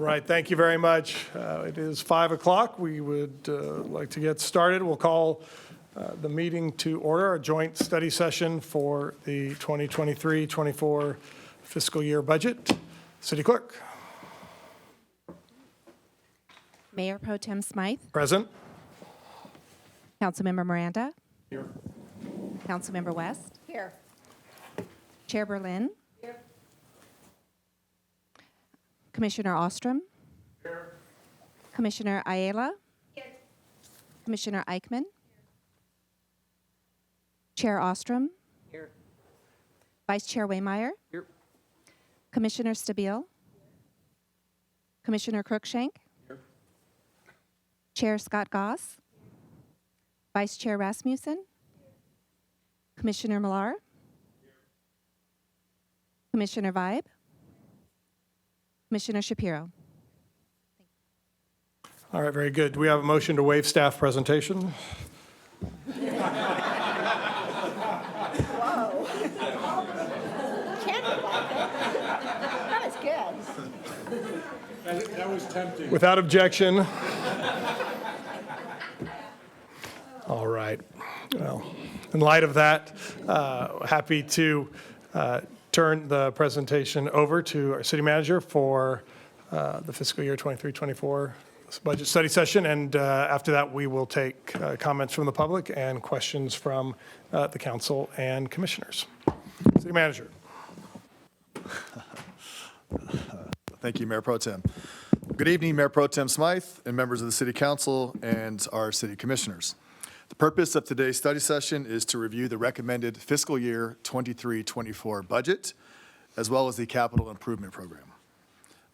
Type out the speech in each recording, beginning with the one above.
right, thank you very much. It is 5 o'clock. We would like to get started. We'll call the meeting to order, a joint study session for the 2023-24 fiscal year budget. City Clerk. Mayor Pro Tem Smythe. Present. Councilmember Miranda. Here. Councilmember West. Here. Chair Berlin. Here. Commissioner Ostrom. Here. Commissioner Ayala. Here. Commissioner Eichmann. Chair Ostrom. Here. Vice Chair Waymeyer. Here. Commissioner Stabile. Commissioner Cruikshank. Here. Chair Scott Goss. Vice Chair Rasmussen. Commissioner Millar. Commissioner Vibe. Commissioner Shapiro. All right, very good. Do we have a motion to waive staff presentation? Whoa. Can't like it. That was good. That was tempting. Without objection. All right. Well, in light of that, happy to turn the presentation over to our city manager for the fiscal year 23-24 budget study session. And after that, we will take comments from the public and questions from the council and commissioners. City manager. Thank you, Mayor Pro Tem. Good evening, Mayor Pro Tem Smythe and members of the City Council and our city commissioners. The purpose of today's study session is to review the recommended fiscal year 23-24 budget, as well as the capital improvement program.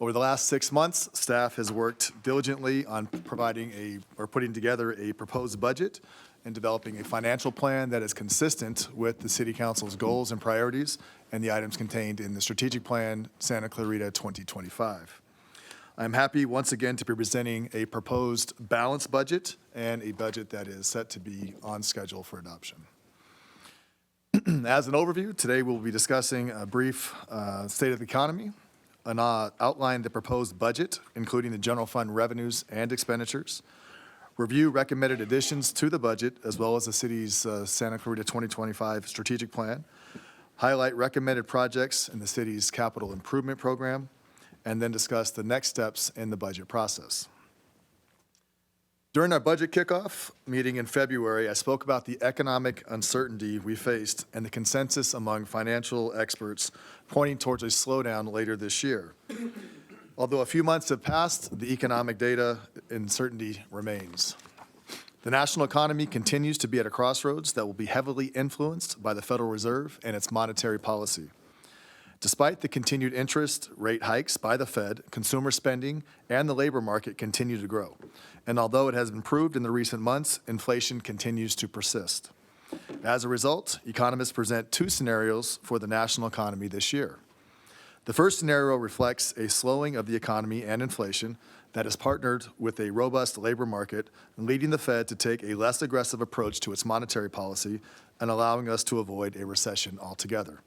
Over the last 6 months, staff has worked diligently on putting together a proposed budget and developing a financial plan that is consistent with the City Council's goals and priorities and the items contained in the strategic plan Santa Clarita 2025. I'm happy once again to be presenting a proposed balanced budget and a budget that is set to be on schedule for adoption. As an overview, today we'll be discussing a brief state of the economy, outline the proposed budget, including the general fund revenues and expenditures, review recommended additions to the budget, as well as the city's Santa Clarita 2025 strategic plan, highlight recommended projects in the city's capital improvement program, and then discuss the next steps in the budget process. During our budget kickoff meeting in February, I spoke about the economic uncertainty we faced and the consensus among financial experts pointing towards a slowdown later this year. Although a few months have passed, the economic data uncertainty remains. The national economy continues to be at a crossroads that will be heavily influenced by the Federal Reserve and its monetary policy. Despite the continued interest rate hikes by the Fed, consumer spending and the labor market continue to grow. And although it has improved in the recent months, inflation continues to persist. As a result, economists present two scenarios for the national economy this year. The first scenario reflects a slowing of the economy and inflation that is partnered with a robust labor market, leading the Fed to take a less aggressive approach to its monetary policy and allowing us to avoid a recession altogether.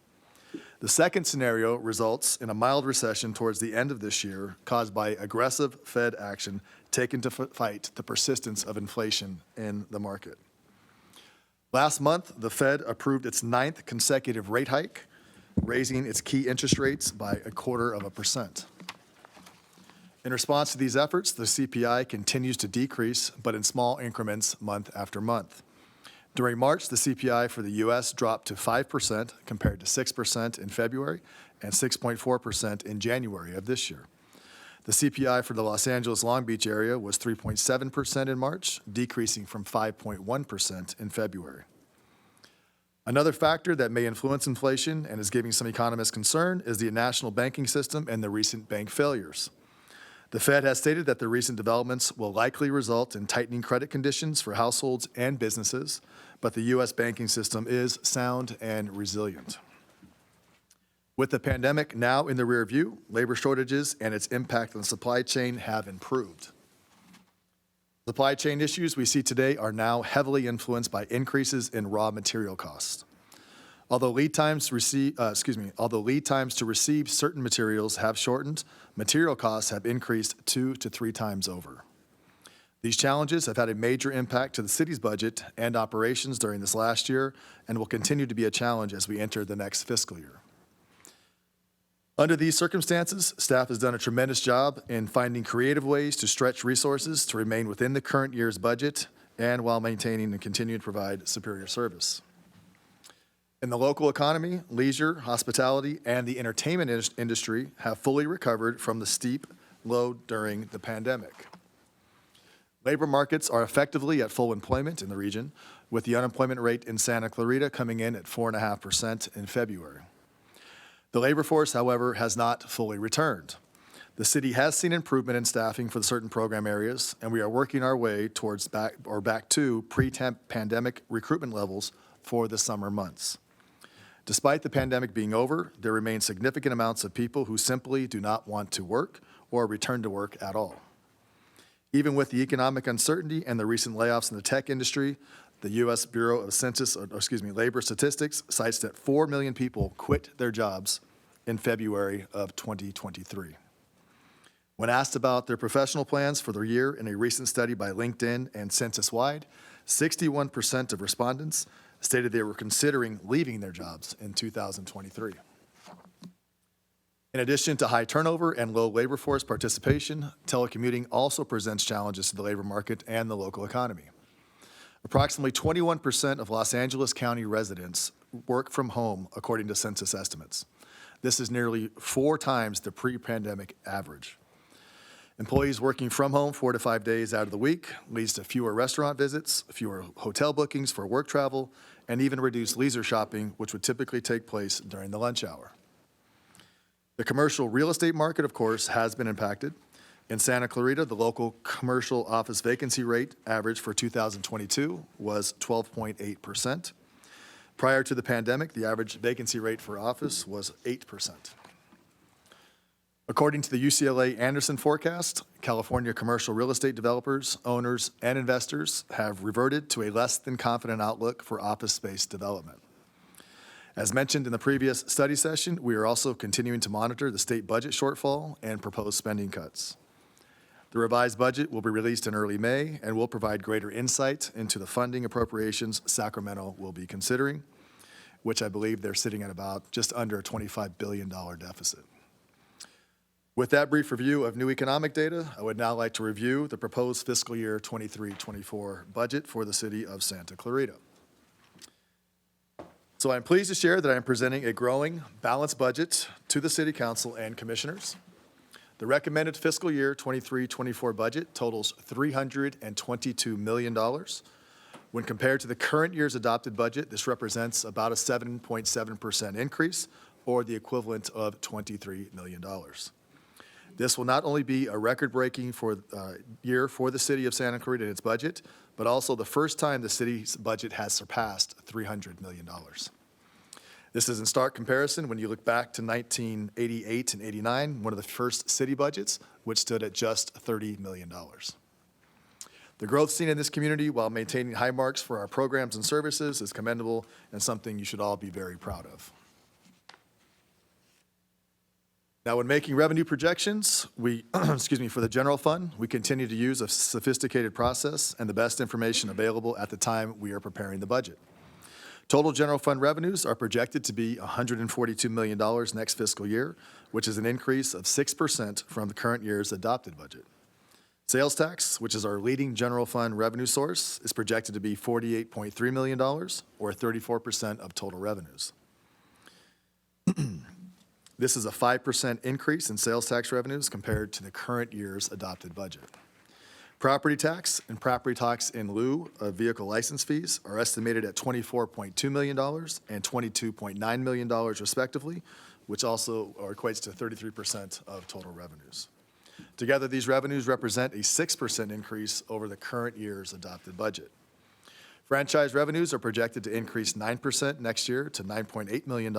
The second scenario results in a mild recession towards the end of this year caused by aggressive Fed action taken to fight the persistence of inflation in the market. Last month, the Fed approved its 9th consecutive rate hike, raising its key interest rates by 0.25%. In response to these efforts, the CPI continues to decrease, but in small increments month after month. During March, the CPI for the U.S. dropped to 5% compared to 6% in February and 6.4% in January of this year. The CPI for the Los Angeles Long Beach area was 3.7% in March, decreasing from 5.1% in February. Another factor that may influence inflation and is giving some economists concern is the national banking system and the recent bank failures. The Fed has stated that the recent developments will likely result in tightening credit conditions for households and businesses, but the U.S. banking system is sound and resilient. With the pandemic now in the rear view, labor shortages and its impact on the supply chain have improved. Supply chain issues we see today are now heavily influenced by increases in raw material costs. Although lead times to receive certain materials have shortened, material costs have increased 2 to 3 times over. These challenges have had a major impact to the city's budget and operations during this last year and will continue to be a challenge as we enter the next fiscal year. Under these circumstances, staff has done a tremendous job in finding creative ways to stretch resources to remain within the current year's budget and while maintaining and continuing to provide superior service. In the local economy, leisure, hospitality, and the entertainment industry have fully recovered from the steep low during the pandemic. Labor markets are effectively at full employment in the region, with the unemployment rate in Santa Clarita coming in at 4.5% in February. The labor force, however, has not fully returned. The city has seen improvement in staffing for certain program areas, and we are working our way towards back to pre-pandemic recruitment levels for the summer months. Despite the pandemic being over, there remain significant amounts of people who simply do not want to work or return to work at all. Even with the economic uncertainty and the recent layoffs in the tech industry, the U.S. Bureau of Labor Statistics cites that 4 million people quit their jobs in February of 2023. When asked about their professional plans for the year in a recent study by LinkedIn and Census-wide, 61% of respondents stated they were considering leaving their jobs in 2023. In addition to high turnover and low labor force participation, telecommuting also presents challenges to the labor market and the local economy. Approximately 21% of Los Angeles County residents work from home, according to census estimates. This is nearly 4 times the pre-pandemic average. Employees working from home 4 to 5 days out of the week leads to fewer restaurant visits, fewer hotel bookings for work travel, and even reduced leisure shopping, which would typically take place during the lunch hour. The commercial real estate market, of course, has been impacted. In Santa Clarita, the local commercial office vacancy rate average for 2022 was 12.8%. Prior to the pandemic, the average vacancy rate for office was 8%. According to the UCLA Anderson forecast, California commercial real estate developers, owners, and investors have reverted to a less than confident outlook for office space development. As mentioned in the previous study session, we are also continuing to monitor the state budget shortfall and proposed spending cuts. The revised budget will be released in early May and will provide greater insight into the funding appropriations Sacramento will be considering, which I believe they're sitting at about just under a $25 billion deficit. With that brief review of new economic data, I would now like to review the proposed fiscal year 23-24 budget for the city of Santa Clarita. So I'm pleased to share that I am presenting a growing, balanced budget to the City Council and Commissioners. The recommended fiscal year 23-24 budget totals $322 million. When compared to the current year's adopted budget, this represents about a 7.7% increase, or the equivalent of $23 million. This will not only be a record-breaking year for the city of Santa Clarita in its budget, but also the first time the city's budget has surpassed $300 million. This is in stark comparison when you look back to 1988 and 89, one of the first city budgets, which stood at just $30 million. The growth seen in this community while maintaining high marks for our programs and services is commendable and something you should all be very proud of. Now, when making revenue projections, for the general fund, we continue to use a sophisticated process and the best information available at the time we are preparing the budget. Total general fund revenues are projected to be $142 million next fiscal year, which is an increase of 6% from the current year's adopted budget. Sales tax, which is our leading general fund revenue source, is projected to be $48.3 million, or 34% of total revenues. This is a 5% increase in sales tax revenues compared to the current year's adopted budget. Property tax and property tax in lieu of vehicle license fees are estimated at $24.2 million and $22.9 million respectively, which also equates to 33% of total revenues. Together, these revenues represent a 6% increase over the current year's adopted budget. Franchise revenues are projected to increase 9% next year to $9.8 million.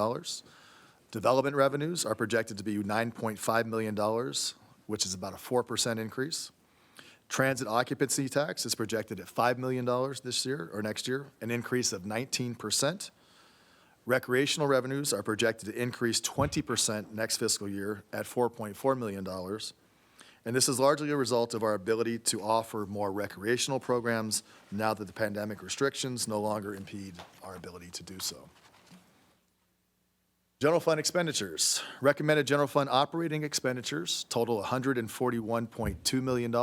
Development revenues are projected to be $9.5 million, which is about a 4% increase. Transit occupancy tax is projected at $5 million this year or next year, an increase of 19%. Recreational revenues are projected to increase 20% next fiscal year at $4.4 million. And this is largely a result of our ability to offer more recreational programs now that the pandemic restrictions no longer impede our ability to do so. General fund expenditures. Recommended general fund operating expenditures total $141.2 million.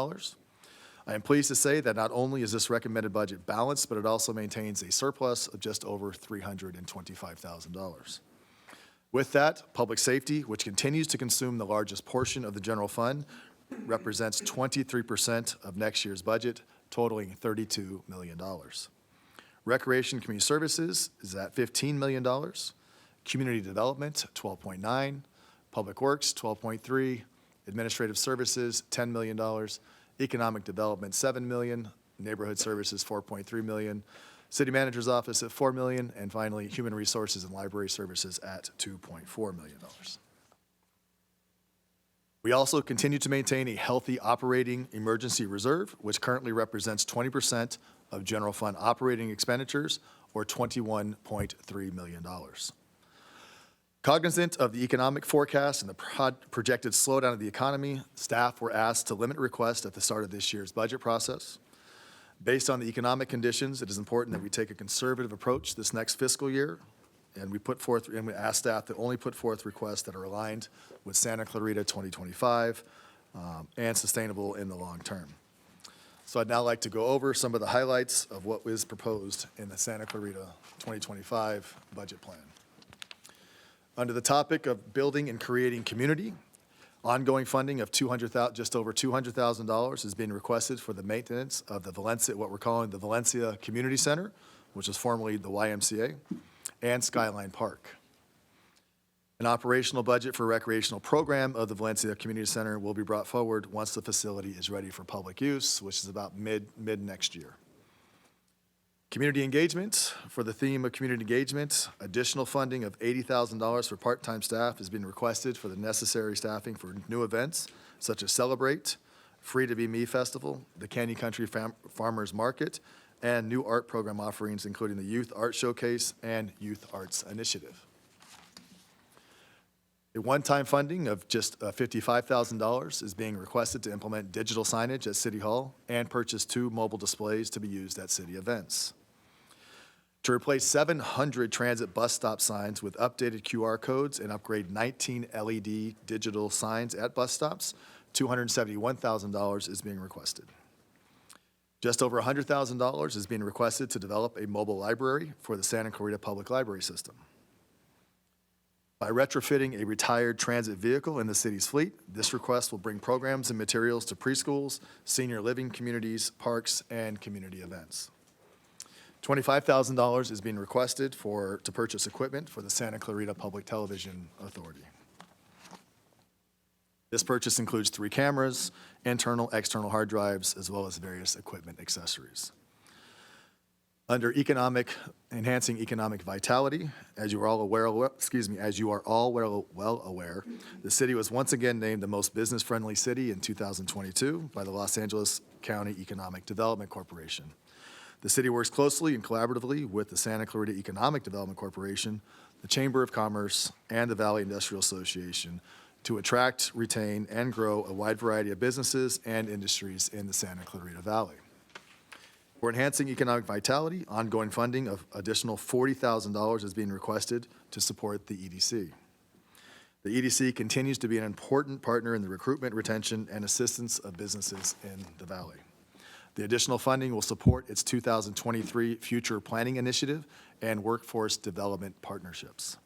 I am pleased to say that not only is this recommended budget balanced, but it also maintains a surplus of just over $325,000. With that, public safety, which continues to consume the largest portion of the general fund, represents 23% of next year's budget, totaling $32 million. Recreation and Community Services is at $15 million. Community Development, $12.9 million. Public Works, $12.3 million. Administrative Services, $10 million. Economic Development, $7 million. Neighborhood Services, $4.3 million. City Manager's Office at $4 million. And finally, Human Resources and Library Services at $2.4 million. We also continue to maintain a healthy operating emergency reserve, which currently represents 20% of general fund operating expenditures, or $21.3 million. Cognizant of the economic forecast and the projected slowdown of the economy, staff were asked to limit requests at the start of this year's budget process. Based on the economic conditions, it is important that we take a conservative approach this next fiscal year, and we ask staff to only put forth requests that are aligned with Santa Clarita 2025 and sustainable in the long term. So I'd now like to go over some of the highlights of what is proposed in the Santa Clarita 2025 budget plan. Under the topic of building and creating community, ongoing funding of just over $200,000 is being requested for the maintenance of the Valencia, what we're calling the Valencia Community Center, which is formerly the YMCA, and Skyline Park. An operational budget for recreational program of the Valencia Community Center will be brought forward once the facility is ready for public use, which is about mid next year. Community engagement. For the theme of community engagement, additional funding of $80,000 for part-time staff is being requested for the necessary staffing for new events such as Celebrate, Free to Be Me Festival, the Canyon Country Farmers Market, and new art program offerings, including the Youth Art Showcase and Youth Arts Initiative. A one-time funding of just $55,000 is being requested to implement digital signage at City Hall and purchase 2 mobile displays to be used at city events. To replace 700 transit bus stop signs with updated QR codes and upgrade 19 LED digital signs at bus stops, $271,000 is being requested. Just over $100,000 is being requested to develop a mobile library for the Santa Clarita Public Library System. By retrofitting a retired transit vehicle in the city's fleet, this request will bring programs and materials to preschools, senior living communities, parks, and community events. $25,000 is being requested to purchase equipment for the Santa Clarita Public Television Authority. This purchase includes 3 cameras, internal, external hard drives, as well as various equipment accessories. Under enhancing economic vitality, as you are all well aware, the city was once again named the most business-friendly city in 2022 by the Los Angeles County Economic Development Corporation. The city works closely and collaboratively with the Santa Clarita Economic Development Corporation, the Chamber of Commerce, and the Valley Industrial Association to attract, retain, and grow a wide variety of businesses and industries in the Santa Clarita Valley. For enhancing economic vitality, ongoing funding of additional $40,000 is being requested to support the EDC. The EDC continues to be an important partner in the recruitment, retention, and assistance of businesses in the Valley. The additional funding will support its 2023 Future Planning Initiative and workforce development partnerships.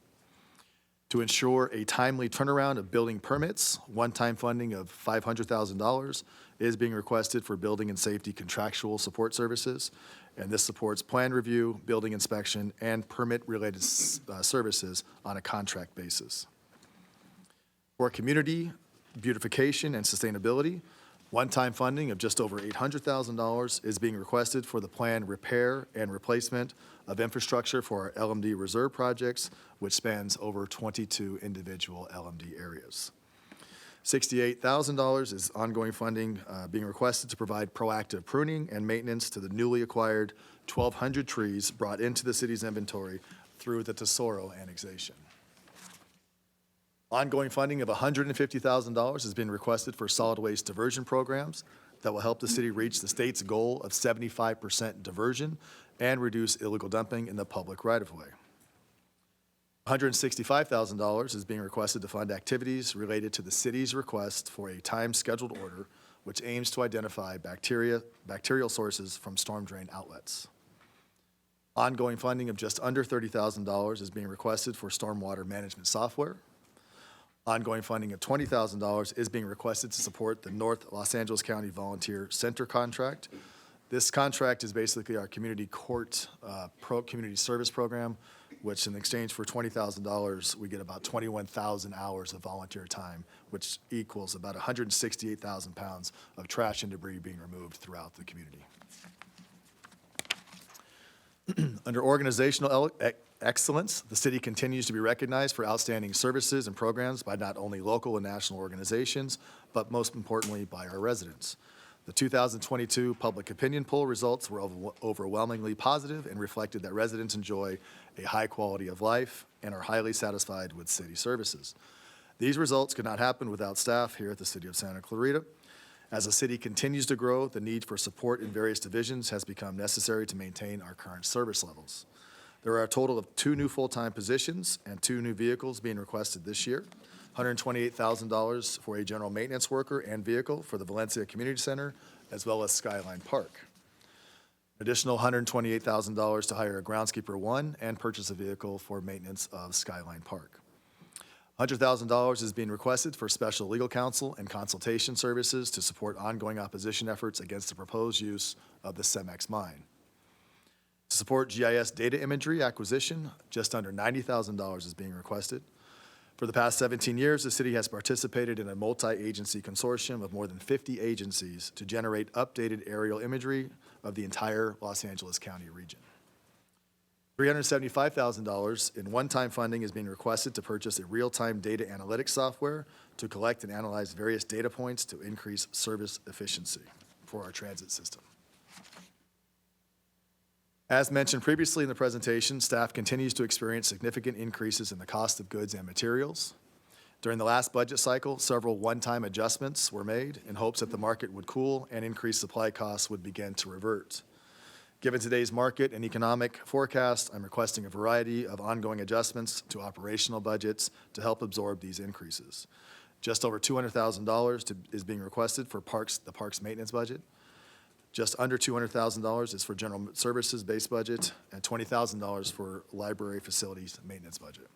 To ensure a timely turnaround of building permits, one-time funding of $500,000 is being requested for building and safety contractual support services, and this supports plan review, building inspection, and permit-related services on a contract basis. For community beautification and sustainability, one-time funding of just over $800,000 is being requested for the planned repair and replacement of infrastructure for our LMD reserve projects, which spans over 22 individual LMD areas. $68,000 is ongoing funding being requested to provide proactive pruning and maintenance to the newly acquired 1,200 trees brought into the city's inventory through the Tesoro annexation. Ongoing funding of $150,000 has been requested for solid waste diversion programs that will help the city reach the state's goal of 75% diversion and reduce illegal dumping in the public right-of-way. $165,000 is being requested to fund activities related to the city's request for a time-scheduled order which aims to identify bacterial sources from storm drain outlets. Ongoing funding of just under $30,000 is being requested for stormwater management software. Ongoing funding of $20,000 is being requested to support the North Los Angeles County Volunteer Center contract. This contract is basically our community court community service program, which in exchange for $20,000, we get about 21,000 hours of volunteer time, which equals about 168,000 pounds of trash and debris being removed throughout the community. Under organizational excellence, the city continues to be recognized for outstanding services and programs by not only local and national organizations, but most importantly by our residents. The 2022 public opinion poll results were overwhelmingly positive and reflected that residents enjoy a high quality of life and are highly satisfied with city services. These results could not happen without staff here at the City of Santa Clarita. As the city continues to grow, the need for support in various divisions has become necessary to maintain our current service levels. There are a total of 2 new full-time positions and 2 new vehicles being requested this year. $128,000 for a general maintenance worker and vehicle for the Valencia Community Center, as well as Skyline Park. Additional $128,000 to hire a groundskeeper 1 and purchase a vehicle for maintenance of Skyline Park. $100,000 is being requested for special legal counsel and consultation services to support ongoing opposition efforts against the proposed use of the CEMEX mine. To support GIS data imagery acquisition, just under $90,000 is being requested. For the past 17 years, the city has participated in a multi-agency consortium of more than 50 agencies to generate updated aerial imagery of the entire Los Angeles County region. $375,000 in one-time funding is being requested to purchase a real-time data analytics software to collect and analyze various data points to increase service efficiency for our transit system. As mentioned previously in the presentation, staff continues to experience significant increases in the cost of goods and materials. During the last budget cycle, several one-time adjustments were made in hopes that the market would cool and increased supply costs would begin to revert. Given today's market and economic forecast, I'm requesting a variety of ongoing adjustments to operational budgets to help absorb these increases. Just over $200,000 is being requested for the parks maintenance budget. Just under $200,000 is for general services base budget, and $20,000 for library facilities maintenance budget.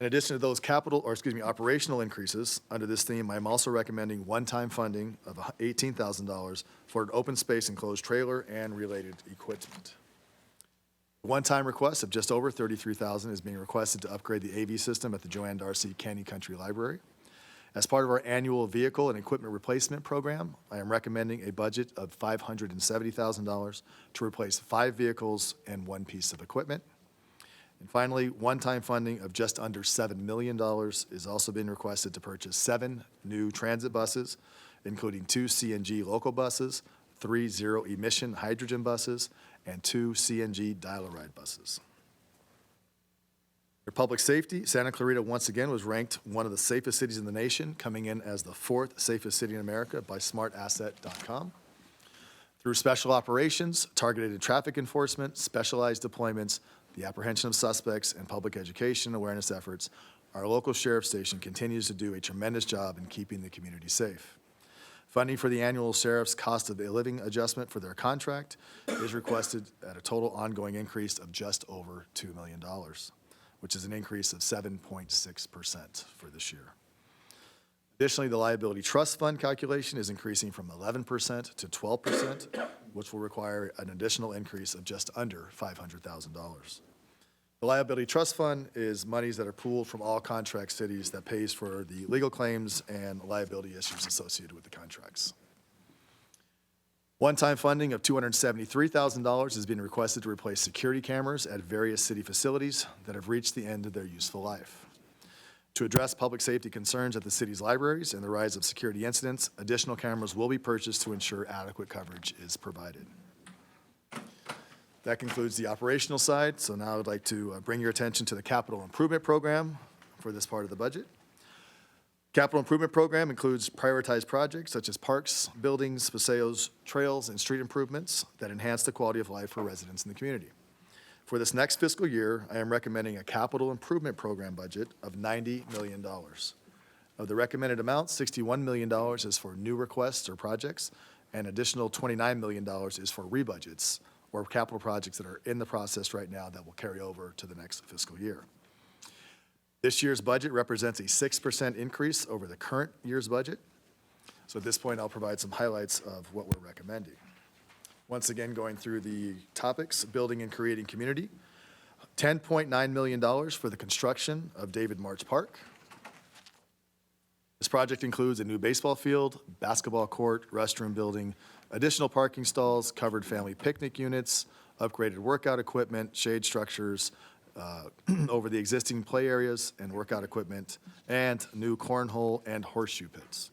In addition to those operational increases, under this theme, I'm also recommending one-time funding of $18,000 for an open space enclosed trailer and related equipment. A one-time request of just over $33,000 is being requested to upgrade the AV system at the Joanne Darcy Canyon Country Library. As part of our annual vehicle and equipment replacement program, I am recommending a budget of $570,000 to replace 5 vehicles and 1 piece of equipment. And finally, one-time funding of just under $7 million is also being requested to purchase 7 new transit buses, including 2 CNG local buses, 3 zero-emission hydrogen buses, and 2 CNG dial-a-ride buses. For public safety, Santa Clarita once again was ranked one of the safest cities in the nation, coming in as the 4th safest city in America by smartasset.com. Through special operations, targeted traffic enforcement, specialized deployments, the apprehension of suspects, and public education awareness efforts, our local sheriff station continues to do a tremendous job in keeping the community safe. Funding for the annual sheriff's cost of living adjustment for their contract is requested at a total ongoing increase of just over $2 million, which is an increase of 7.6% for this year. Additionally, the liability trust fund calculation is increasing from 11% to 12%, which will require an additional increase of just under $500,000. The liability trust fund is monies that are pooled from all contract cities that pays for the legal claims and liability issues associated with the contracts. One-time funding of $273,000 is being requested to replace security cameras at various city facilities that have reached the end of their useful life. To address public safety concerns at the city's libraries and the rise of security incidents, additional cameras will be purchased to ensure adequate coverage is provided. That concludes the operational side. So now I'd like to bring your attention to the capital improvement program for this part of the budget. Capital improvement program includes prioritized projects such as parks, buildings, paseos, trails, and street improvements that enhance the quality of life for residents in the community. For this next fiscal year, I am recommending a capital improvement program budget of $90 million. Of the recommended amount, $61 million is for new requests or projects, and additional $29 million is for rebudgets or capital projects that are in the process right now that will carry over to the next fiscal year. This year's budget represents a 6% increase over the current year's budget. So at this point, I'll provide some highlights of what we're recommending. Once again, going through the topics, building and creating community, $10.9 million for the construction of David March Park. This project includes a new baseball field, basketball court, restroom building, additional parking stalls, covered family picnic units, upgraded workout equipment, shade structures, over the existing play areas and workout equipment, and new cornhole and horseshoe pits.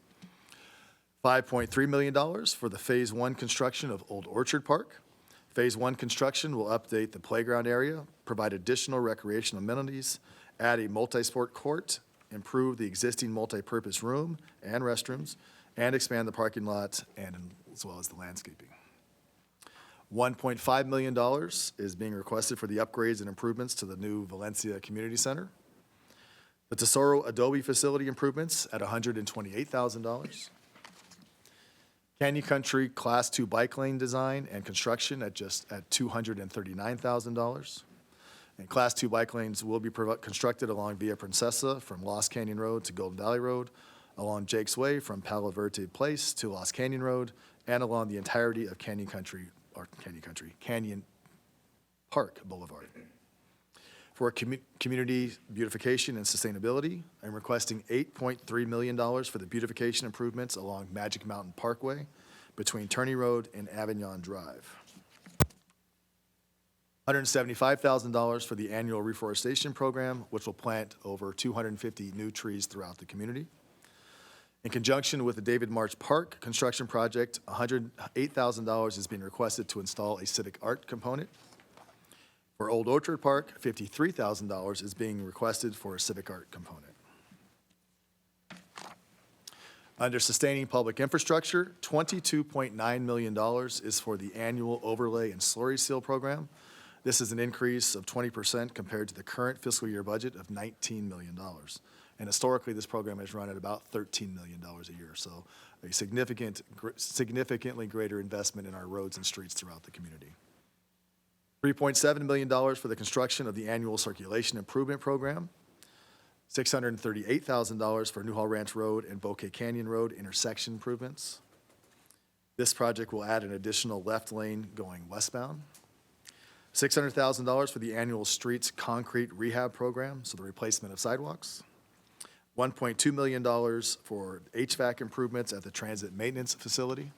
$5.3 million for the Phase 1 construction of Old Orchard Park. Phase 1 construction will update the playground area, provide additional recreational amenities, add a multi-sport court, improve the existing multi-purpose room and restrooms, and expand the parking lot and as well as the landscaping. $1.5 million is being requested for the upgrades and improvements to the new Valencia Community Center. The Tesoro Adobe facility improvements at $128,000. Canyon Country Class 2 bike lane design and construction at $239,000. And Class 2 bike lanes will be constructed along Via Princesa from Lost Canyon Road to Golden Valley Road, along Jake's Way from Palo Verde Place to Lost Canyon Road, and along the entirety of Canyon Park Boulevard. For community beautification and sustainability, I'm requesting $8.3 million for the beautification improvements along Magic Mountain Parkway between Turney Road and Avignon Drive. $175,000 for the annual reforestation program, which will plant over 250 new trees throughout the community. In conjunction with the David March Park construction project, $108,000 is being requested to install a civic art component. For Old Orchard Park, $53,000 is being requested for a civic art component. Under sustaining public infrastructure, $22.9 million is for the annual overlay and slurry seal program. This is an increase of 20% compared to the current fiscal year budget of $19 million. And historically, this program has run at about $13 million a year. So a significantly greater investment in our roads and streets throughout the community. $3.7 million for the construction of the annual circulation improvement program. $638,000 for Newhall Ranch Road and Bouquet Canyon Road intersection improvements. This project will add an additional left lane going westbound. $600,000 for the annual streets concrete rehab program, so the replacement of sidewalks. $1.2 million for HVAC improvements at the transit maintenance facility.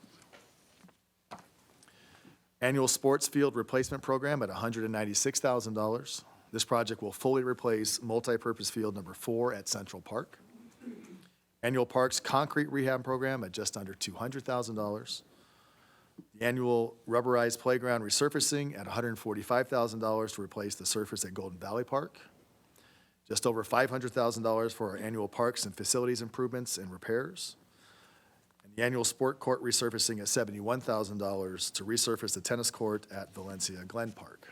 Annual sports field replacement program at $196,000. This project will fully replace multipurpose field number 4 at Central Park. Annual parks concrete rehab program at just under $200,000. The annual rubberized playground resurfacing at $145,000 to replace the surface at Golden Valley Park. Just over $500,000 for our annual parks and facilities improvements and repairs. And the annual sport court resurfacing at $71,000 to resurface the tennis court at Valencia Glen Park.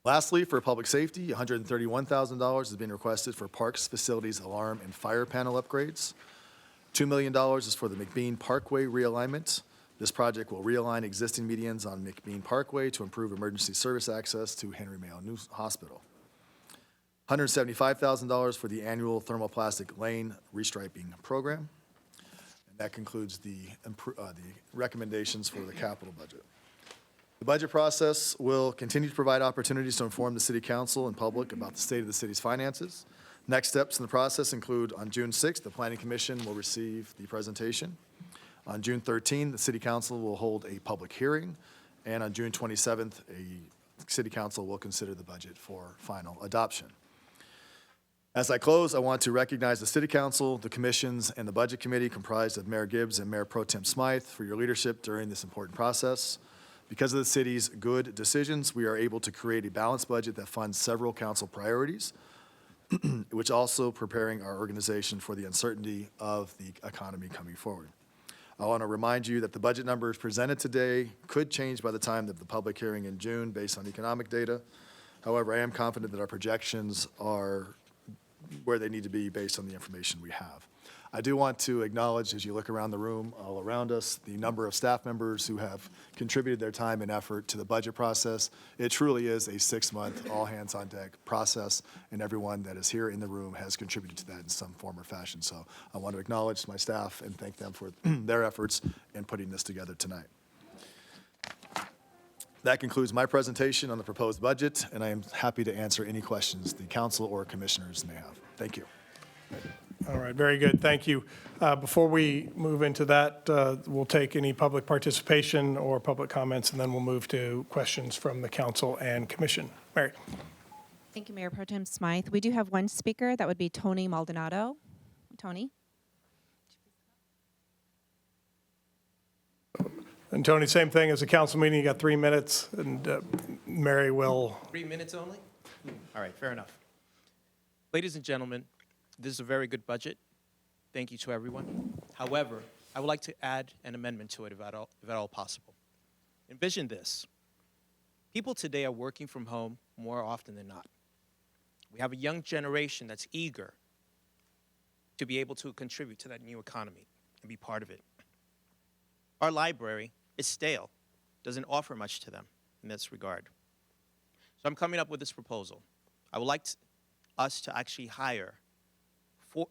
Lastly, for public safety, $131,000 is being requested for parks, facilities, alarm, and fire panel upgrades. $2 million is for the McBean Parkway realignment. This project will realign existing medians on McBean Parkway to improve emergency service access to Henry Mayo New Hospital. $175,000 for the annual thermoplastic lane restriping program. And that concludes the recommendations for the capital budget. The budget process will continue to provide opportunities to inform the City Council and public about the state of the city's finances. Next steps in the process include on June 6th, the Planning Commission will receive the presentation. On June 13th, the City Council will hold a public hearing. And on June 27th, a City Council will consider the budget for final adoption. As I close, I want to recognize the City Council, the commissions, and the Budget Committee comprised of Mayor Gibbs and Mayor Pro Tem Smythe for your leadership during this important process. Because of the city's good decisions, we are able to create a balanced budget that funds several council priorities, which also preparing our organization for the uncertainty of the economy coming forward. I want to remind you that the budget numbers presented today could change by the time of the public hearing in June based on economic data. However, I am confident that our projections are where they need to be based on the information we have. I do want to acknowledge, as you look around the room, all around us, the number of staff members who have contributed their time and effort to the budget process. It truly is a 6-month, all-hands-on-deck process, and everyone that is here in the room has contributed to that in some form or fashion. So I want to acknowledge my staff and thank them for their efforts in putting this together tonight. That concludes my presentation on the proposed budget, and I am happy to answer any questions the council or commissioners may have. Thank you. All right, very good, thank you. Before we move into that, we'll take any public participation or public comments, and then we'll move to questions from the council and commission. Mary. Thank you, Mayor Pro Tem Smythe. We do have one speaker. That would be Tony Maldonado. Tony? And Tony, same thing as a council meeting, you got 3 minutes, and Mary will. 3 minutes only? All right, fair enough. Ladies and gentlemen, this is a very good budget. Thank you to everyone. However, I would like to add an amendment to it if at all possible. Envision this. People today are working from home more often than not. We have a young generation that's eager to be able to contribute to that new economy and be part of it. Our library is stale, doesn't offer much to them in this regard. So I'm coming up with this proposal. I would like us to actually hire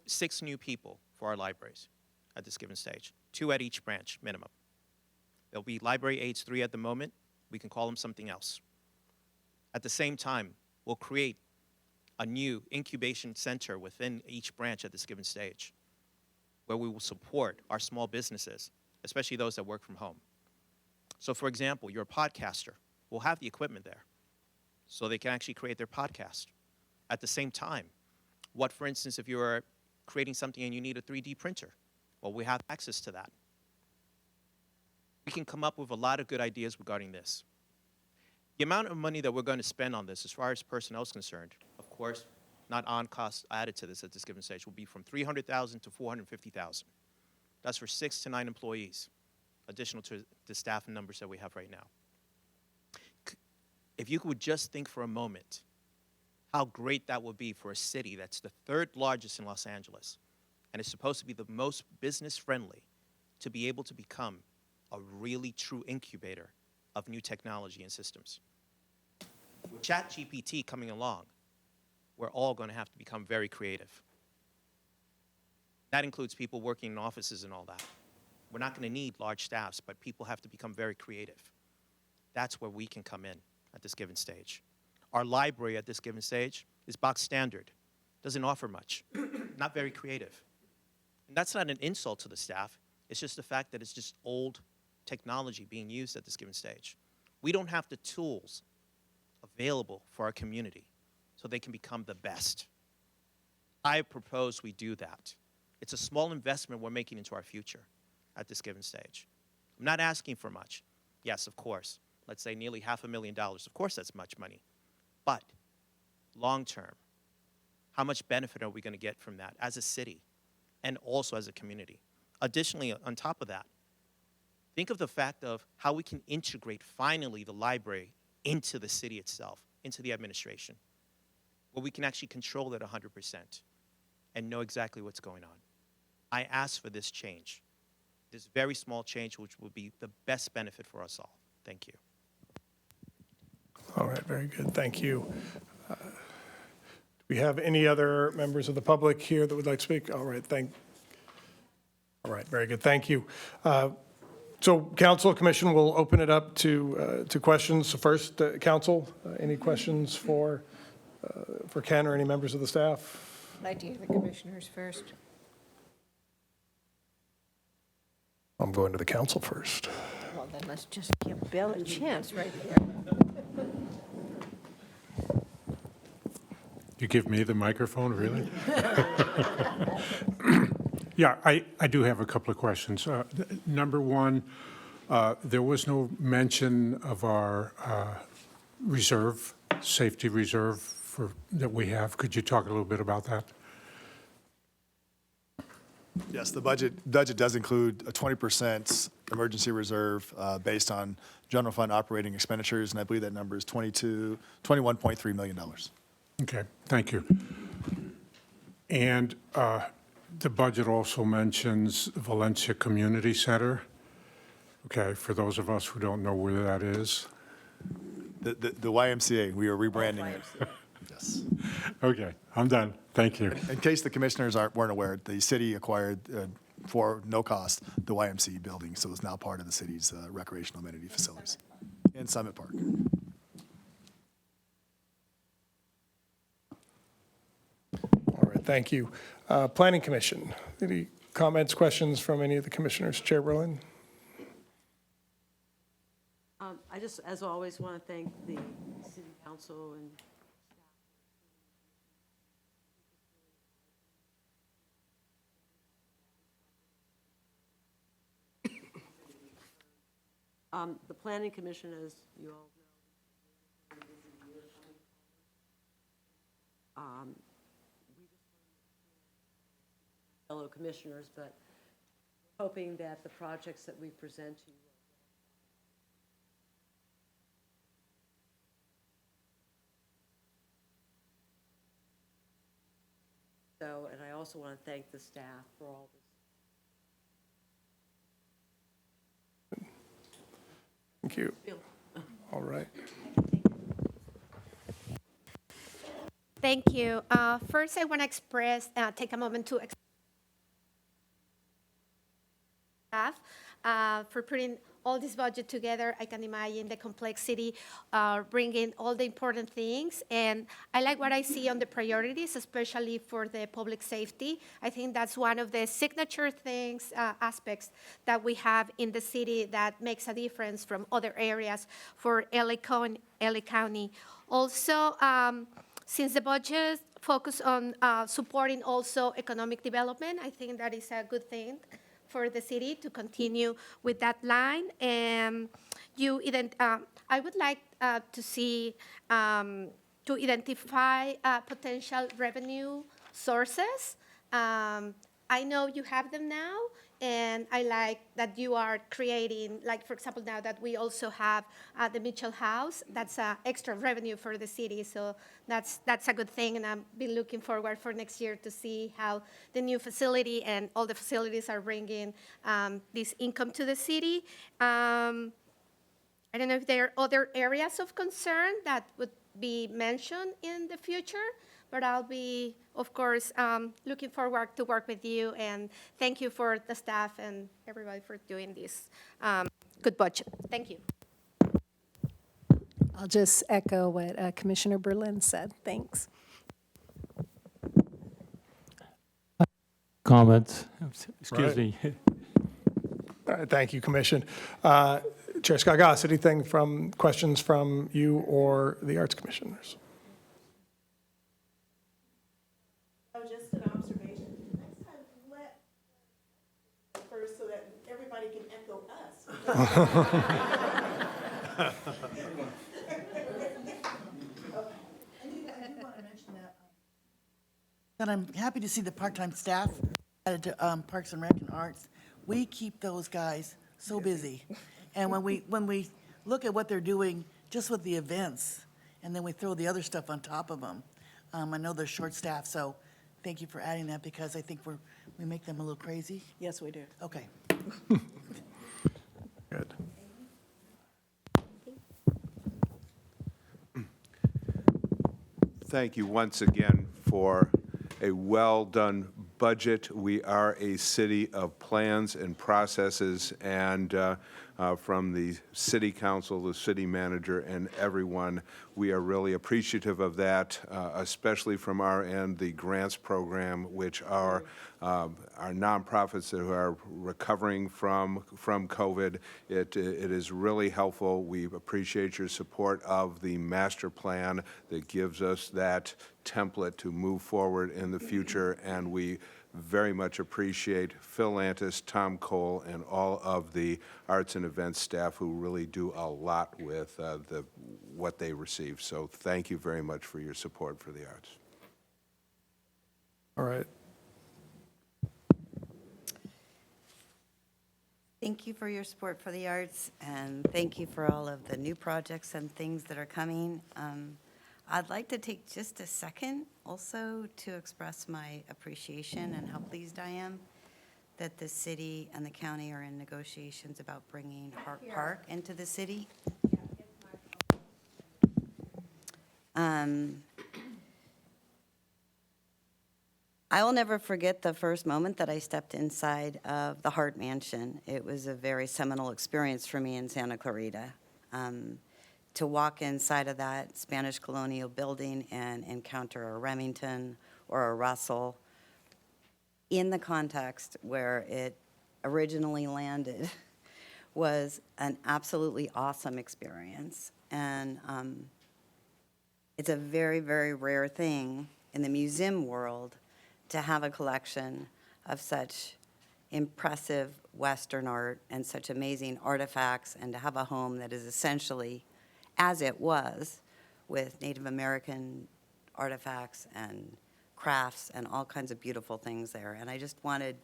6 new people for our libraries at this given stage, 2 at each branch minimum. There'll be library aides, 3 at the moment. We can call them something else. At the same time, we'll create a new incubation center within each branch at this given stage, where we will support our small businesses, especially those that work from home. So for example, you're a podcaster. We'll have the equipment there so they can actually create their podcast. At the same time, what, for instance, if you're creating something and you need a 3D printer? Well, we have access to that. We can come up with a lot of good ideas regarding this. The amount of money that we're going to spend on this, as far as personnel is concerned, of course, not on costs added to this at this given stage, will be from $300,000 to $450,000. That's for 6 to 9 employees, additional to the staff and numbers that we have right now. If you would just think for a moment how great that would be for a city that's the 3rd largest in Los Angeles and is supposed to be the most business-friendly, to be able to become a really true incubator of new technology and systems. With ChatGPT coming along, we're all going to have to become very creative. That includes people working in offices and all that. We're not going to need large staffs, but people have to become very creative. That's where we can come in at this given stage. Our library at this given stage is box standard, doesn't offer much, not very creative. And that's not an insult to the staff. It's just the fact that it's just old technology being used at this given stage. We don't have the tools available for our community so they can become the best. I propose we do that. It's a small investment we're making into our future at this given stage. I'm not asking for much. Yes, of course. Let's say nearly $500,000. Of course that's much money. But long term, how much benefit are we going to get from that as a city and also as a community? Additionally, on top of that, think of the fact of how we can integrate finally the library into the city itself, into the administration, where we can actually control it 100% and know exactly what's going on. I ask for this change, this very small change, which will be the best benefit for us all. Thank you. All right, very good, thank you. Do we have any other members of the public here that would like to speak? All right, very good, thank you. So council, commission will open it up to questions. So first, council, any questions for Ken or any members of the staff? I'd like to hear the commissioners first. I'm going to the council first. Well, then let's just give Bill a chance right there. You give me the microphone, really? Yeah, I do have a couple of questions. Number one, There was no mention of our reserve, safety reserve that we have. Could you talk a little bit about that? Yes, the budget does include a 20% emergency reserve based on general fund operating expenditures, and I believe that number is $21.3 million. Okay, thank you. And the budget also mentions Valencia Community Center. Okay, for those of us who don't know where that is. The YMCA, we are rebranding it. Yes. Okay, I'm done. Thank you. In case the commissioners weren't aware, the city acquired for no cost the YMCA building, so it's now part of the city's recreational amenity facilities in Summit Park. All right, thank you. Planning Commission, any comments, questions from any of the commissioners? Chair Berlin? I just, as always, want to thank the city council and the planning commission, as you all know, we just fellow commissioners, but hoping that the projects that we present to you so, and I also want to thank the staff for all this. Thank you. All right. Thank you. First, I want to take a moment to staff for putting all this budget together. I can imagine the complexity, bringing all the important things. And I like what I see on the priorities, especially for the public safety. I think that's one of the signature things, aspects that we have in the city that makes a difference from other areas for LA County. Also, since the budget focus on supporting also economic development, I think that is a good thing for the city to continue with that line. And I would like to see, to identify potential revenue sources. I know you have them now, and I like that you are creating, like, for example, now that we also have the Mitchell House, that's extra revenue for the city, so that's a good thing, and I've been looking forward for next year to see how the new facility and all the facilities are bringing this income to the city. I don't know if there are other areas of concern that would be mentioned in the future, but I'll be, of course, looking forward to work with you, and thank you for the staff and everybody for doing this good budget. Thank you. I'll just echo what Commissioner Berlin said. Thanks. Comments? Excuse Right. me. All right, thank you, Commission. Chair Scott Goss, anything questions from you or the Arts Commissioners? Just an observation. Next time, let first so that everybody can echo us. I do want to mention that I'm happy to see the part-time staff added to Parks and Rec and Arts. We keep those guys so busy. And when we look at what they're doing just with the events, and then we throw the other stuff on top of them, I know they're short-staffed, so thank you for adding that, because I think we make them a little crazy. Yes, we do. Okay. Good. Thank you once again for a well-done budget. We are a city of plans and processes, and from the city council, the city manager, and everyone, we are really appreciative of that, especially from our end, the grants program, which are nonprofits that are recovering from COVID. It is really helpful. We appreciate your support of the master plan that gives us that template to move forward in the future, and we very much appreciate Phil Lantis, Tom Cole, and all of the arts and events staff who really do a lot with what they receive. So thank you very much for your support for the arts. All right. Thank you for your support for the arts, and thank you for all of the new projects and things that are coming. I'd like to take just a second also to express my appreciation and how pleased I am that the city and the county are in negotiations about bringing Hart Park into the city. I will never forget the first moment that I stepped inside of the Hart Mansion. It was a very seminal experience for me in Santa Clarita. To walk inside of that Spanish colonial building and encounter a Remington or a Russell in the context where it originally landed was an absolutely awesome experience. And it's a very, very rare thing in the museum world to have a collection of such impressive Western art and such amazing artifacts, and to have a home that is essentially as it was, with Native American artifacts and crafts and all kinds of beautiful things there. And I just wanted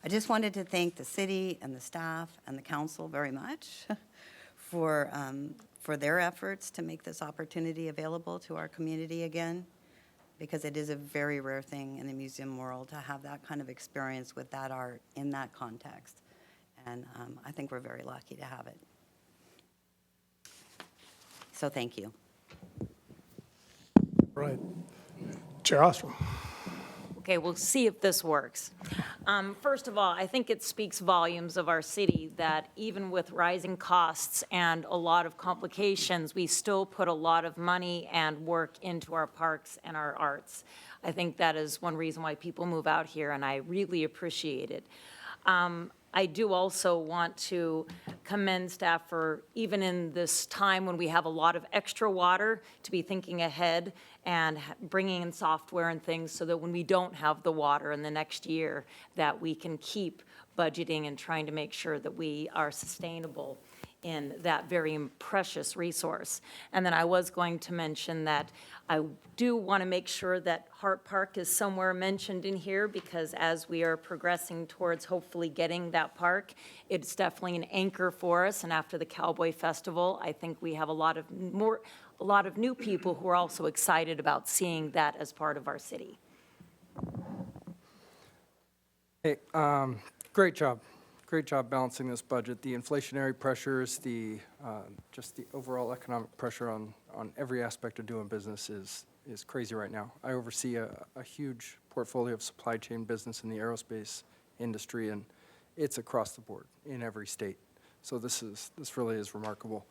to thank the city and the staff and the council very much for their efforts to make this opportunity available to our community again, because it is a very rare thing in the museum world to have that kind of experience with that art in that context. And I think we're very lucky to have it. So thank you. Right. Chair Ostrom. Okay, we'll see if this works. First of all, I think it speaks volumes of our city that even with rising costs and a lot of complications, we still put a lot of money and work into our parks and our arts. I think that is one reason why people move out here, and I really appreciate it. I do also want to commend staff for, even in this time when we have a lot of extra water, to be thinking ahead and bringing in software and things so that when we don't have the water in the next year, that we can keep budgeting and trying to make sure that we are sustainable in that very precious resource. And then I was going to mention that I do want to make sure that Hart Park is somewhere mentioned in here, because as we are progressing towards hopefully getting that park, it's definitely an anchor for us. And after the Cowboy Festival, I think we have a lot of new people who are also excited about seeing that as part of our city. Hey, great job. Great job balancing this budget. The inflationary pressures, just the overall economic pressure on every aspect of doing business is crazy right now. I oversee a huge portfolio of supply chain business in the aerospace industry, and it's across the board in every state. So this really is remarkable.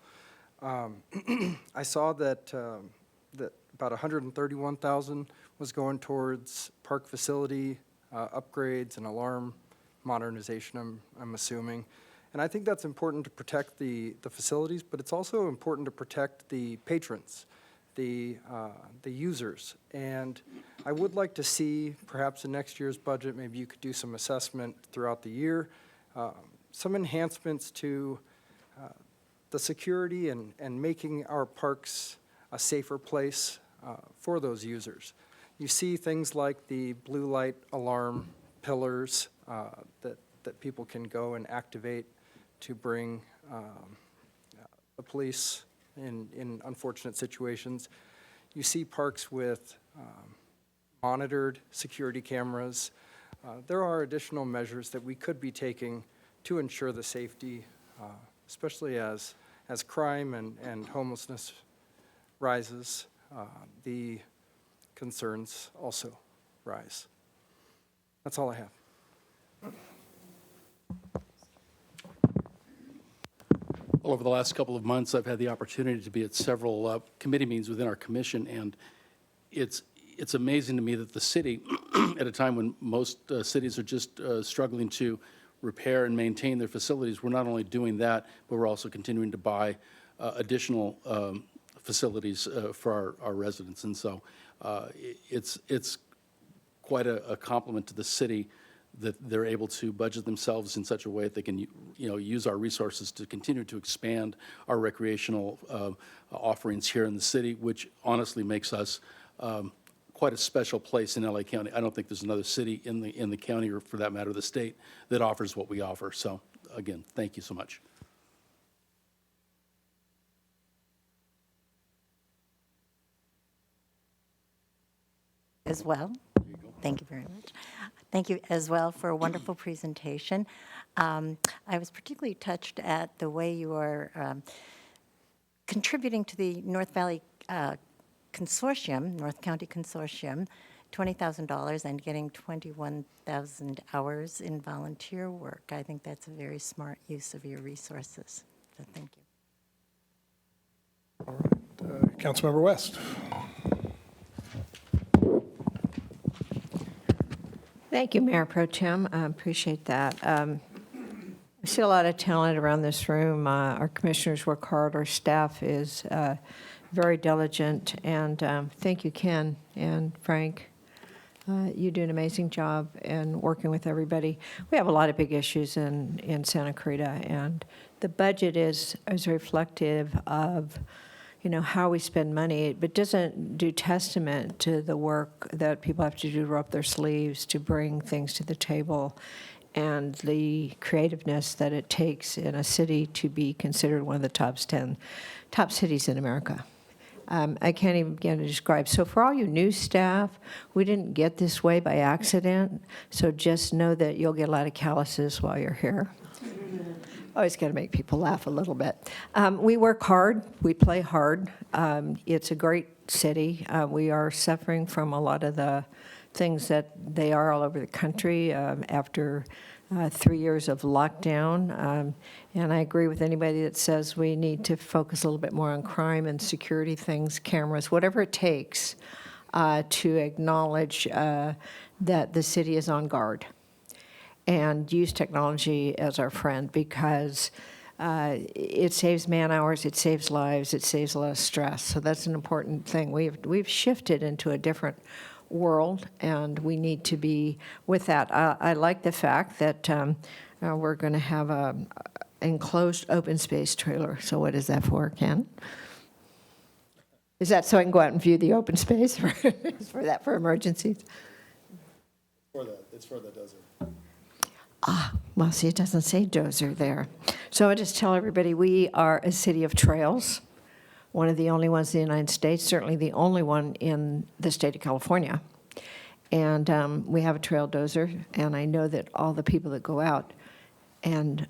I saw that about $131,000 was going towards park facility upgrades and alarm modernization, I'm assuming. And I think that's important to protect the facilities, but it's also important to protect the patrons, the users. And I would like to see, perhaps in next year's budget, maybe you could do some assessment throughout the year, some enhancements to the security and making our parks a safer place for those users. You see things like the blue light alarm pillars that people can go and activate to bring the police in unfortunate situations. You see parks with monitored security cameras. There are additional measures that we could be taking to ensure the safety, especially as crime and homelessness rises, the concerns also rise. That's all I have. Well, over the last couple of months, I've had the opportunity to be at several committee meetings within our commission, and it's amazing to me that the city, at a time when most cities are just struggling to repair and maintain their facilities, we're not only doing that, but we're also continuing to buy additional facilities for our residents. And so it's quite a compliment to the city that they're able to budget themselves in such a way that they can, use our resources to continue to expand our recreational offerings here in the city, which honestly makes us quite a special place in LA County. I don't think there's another city in the county, or for that matter, the state, that offers what we offer. So, again, thank you so much. As well. Thank you very much. Thank you as well for a wonderful presentation. I was particularly touched at the way you are contributing to the North Valley Consortium, North County Consortium, $20,000 and getting 21,000 hours in volunteer work. I think that's a very smart use of your resources. So thank you. All right. Councilmember West. Thank you, Mayor Pro Tem. I appreciate that. We see a lot of talent around this room. Our commissioners work hard. Our staff is very diligent. And thank you, Ken and Frank. You do an amazing job in working with everybody. We have a lot of big issues in Santa Clarita, and the budget is reflective of how we spend money, but doesn't do testament to the work that people have to do to roll up their sleeves to bring things to the table and the creativeness that it takes in a city to be considered one of the top cities in America. I can't even begin to describe. So for all you new staff, we didn't get this way by accident, so just know that you'll get a lot of calluses while you're here. Always got to make people laugh a little bit. We work hard. We play hard. It's a great city. We are suffering from a lot of the things that they are all over the country after 3 years of lockdown. And I agree with anybody that says we need to focus a little bit more on crime and security things, cameras, whatever it takes to acknowledge that the city is on guard and use technology as our friend, because it saves man hours, it saves lives, it saves a lot of stress. So that's an important thing. We've shifted into a different world, and we need to be with that. I like the fact that we're going to have a enclosed open space trailer. So what is that for, Ken? Is that so I can go out and view the open space for emergencies? It's for the desert. Well, see, it doesn't say dozer there. So I just tell everybody we are a city of trails, one of the only ones in the United States, certainly the only one in the state of California. And we have a trail dozer, and I know that all the people that go out and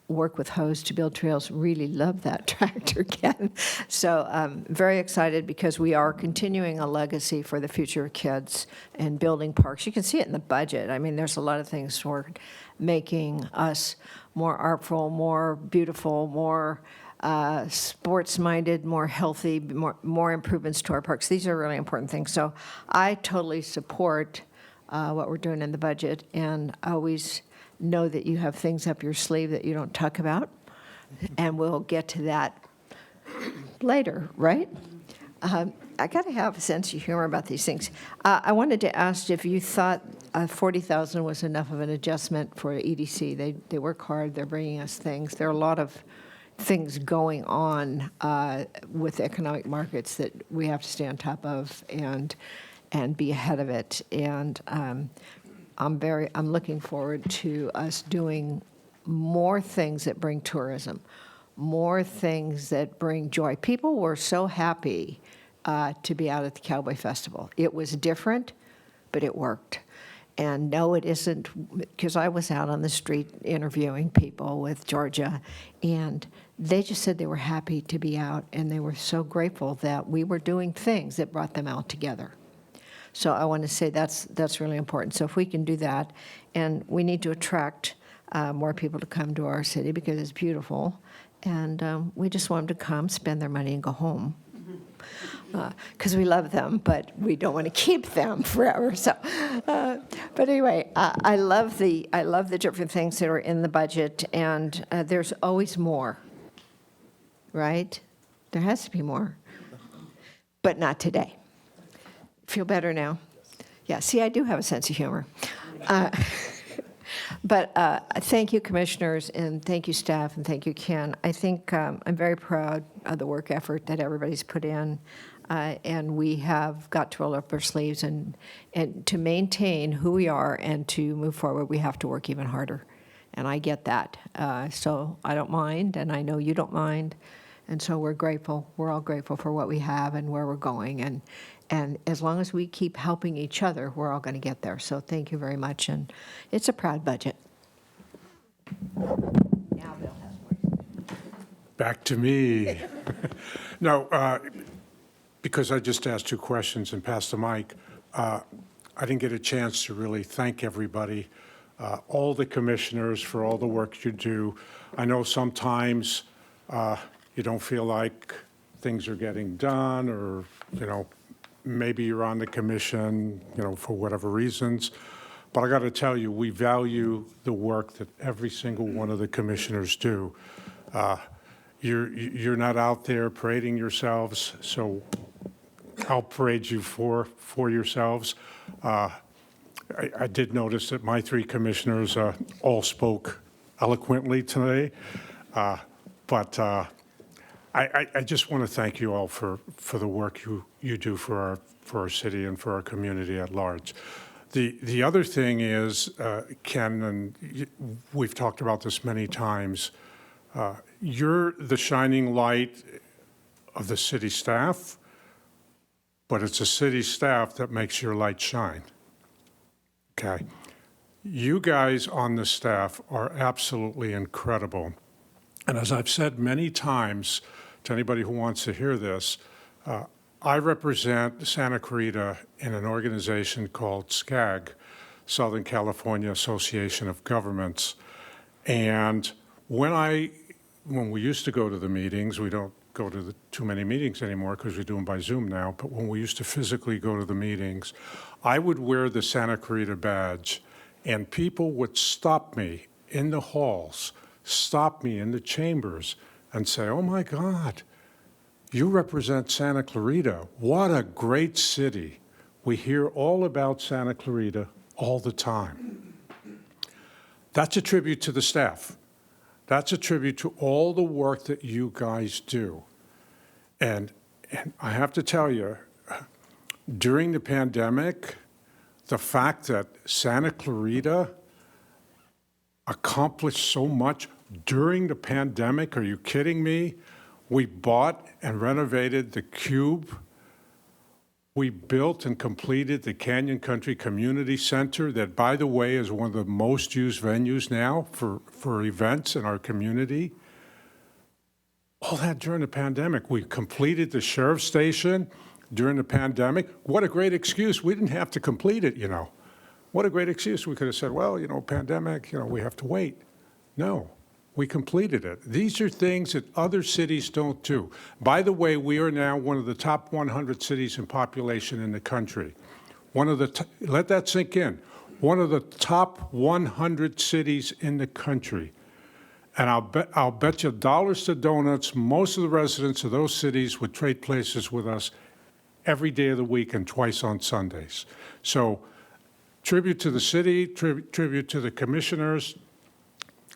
work with hose to build trails really love that tractor, Ken. So I'm very excited because we are continuing a legacy for the future of kids and building parks. You can see it in the budget. I mean, there's a lot of things for making us more artful, more beautiful, more sports-minded, more healthy, more improvements to our parks. These are really important things. So I totally support what we're doing in the budget, and I always know that you have things up your sleeve that you don't talk about, and we'll get to that later, right? I got to have a sense of humor about these things. I wanted to ask if you thought $40,000 was enough of an adjustment for EDC. They work hard. They're bringing us things. There are a lot of things going on with economic markets that we have to stay on top of and be ahead of it. And I'm looking forward to us doing more things that bring tourism, more things that bring joy. People were so happy to be out at the Cowboy Festival. It was different, but it worked. And no, it isn't, because I was out on the street interviewing people with Georgia, and they just said they were happy to be out, and they were so grateful that we were doing things that brought them out together. So I want to say that's really important. So if we can do that, and we need to attract more people to come to our city because it's beautiful, and we just want them to come, spend their money, and go home. Because we love them, but we don't want to keep them forever. So, but anyway, I love the different things that are in the budget, and there's always more, right? There has to be more, but not today. Feel better now? Yeah, see, I do have a sense of humor. But thank you, commissioners, and thank you, staff, and thank you, Ken. I think I'm very proud of the work effort that everybody's put in, and we have got to roll up our sleeves, and to maintain who we are and to move forward, we have to work even harder. And I get that. So I don't mind, and I know you don't mind. And so we're grateful. We're all grateful for what we have and where we're going. And as long as we keep helping each other, we're all going to get there. So thank you very much. And it's a proud budget. Now Bill has more. Back to me. No, because I just asked 2 questions and passed the mic, I didn't get a chance to really thank everybody, all the commissioners for all the work you do. I know sometimes you don't feel like things are getting done, or, maybe you're on the commission, for whatever reasons. But I got to tell you, we value the work that every single one of the commissioners do. You're not out there parading yourselves, so I'll parade you for yourselves. I did notice that my 3 commissioners all spoke eloquently today, but I just want to thank you all for the work you do for our city and for our community at large. The other thing is, Ken, and we've talked about this many times, you're the shining light of the city staff, but it's a city staff that makes your light shine. Okay? You guys on the staff are absolutely incredible. And as I've said many times to anybody who wants to hear this, I represent Santa Clarita in an organization called SCAG, Southern California Association of Governments. And when we used to go to the meetings, we don't go to too many meetings anymore because we do them by Zoom now, but when we used to physically go to the meetings, I would wear the Santa Clarita badge, and people would stop me in the halls, stop me in the chambers, and say, "Oh my God, you represent Santa Clarita. What a great city. We hear all about Santa Clarita all the time." That's a tribute to the staff. That's a tribute to all the work that you guys do. And I have to tell you, during the pandemic, the fact that Santa Clarita accomplished so much during the pandemic, are you kidding me? We bought and renovated the Cube. We built and completed the Canyon Country Community Center that, by the way, is one of the most used venues now for events in our community. All that during the pandemic. We completed the sheriff's station during the pandemic. What a great excuse. We didn't have to complete it, What a great excuse. We could have said, well, pandemic, we have to wait. No. We completed it. These are things that other cities don't do. By the way, we are now one of the top 100 cities in population in the country. Let that sink in. One of the top 100 cities in the country. And I'll bet you dollars to donuts, most of the residents of those cities would trade places with us every day of the week and twice on Sundays. So tribute to the city, tribute to the commissioners,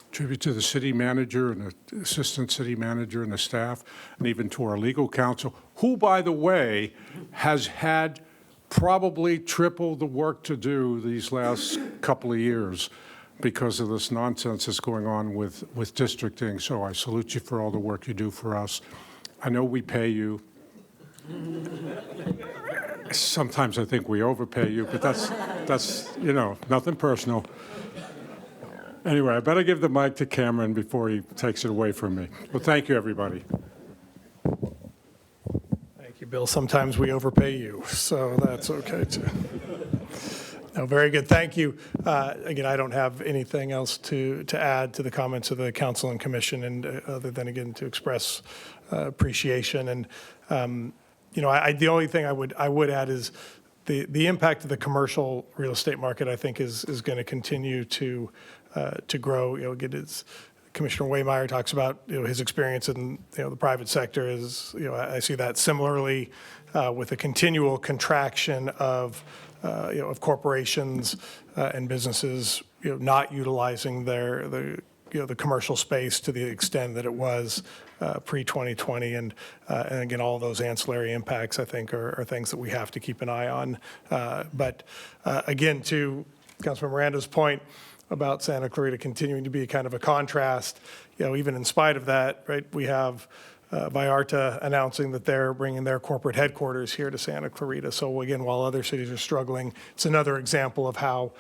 tribute to the city manager and the assistant city manager and the staff, and even to our legal counsel, who, by the way, has had probably triple the work to do these last couple of years because of this nonsense that's going on with districting. So I salute you for all the work you do for us. I know we pay you. Sometimes I think we overpay you, but that's nothing personal. Anyway, I better give the mic to Cameron before he takes it away from me. Well, thank you, everybody. Thank you, Bill. Sometimes we overpay you, so that's okay, too. No, very good. Thank you. Again, I don't have anything else to add to the comments of the council and commission, and other than, again, to express appreciation. And, the only thing I would add is the impact of the commercial real estate market, I think, is going to continue to grow. Again, as Commissioner Waymeyer talks about, his experience in the private sector is, I see that similarly with a continual contraction of of corporations and businesses, not utilizing the commercial space to the extent that it was pre-2020. And again, all those ancillary impacts, I think, are things that we have to keep an eye on. But again, to Councilman Miranda's point about Santa Clarita continuing to be kind of a contrast, even in spite of that, right, we have Vallarta announcing that they're bringing their corporate headquarters here to Santa Clarita. So again, while other cities are struggling, it's another example of how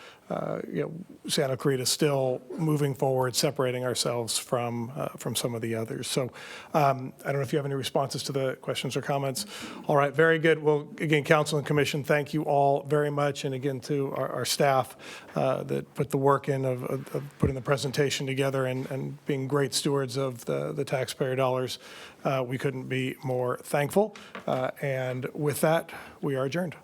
Santa Clarita is still moving forward, separating ourselves from some of the others. So I don't know if you have any responses to the questions or comments. All right, very good. Well, again, Council and Commission, thank you all very much. And again, to our staff that put the work in of putting the presentation together and being great stewards of the taxpayer dollars. We couldn't be more thankful. And with that, we are adjourned.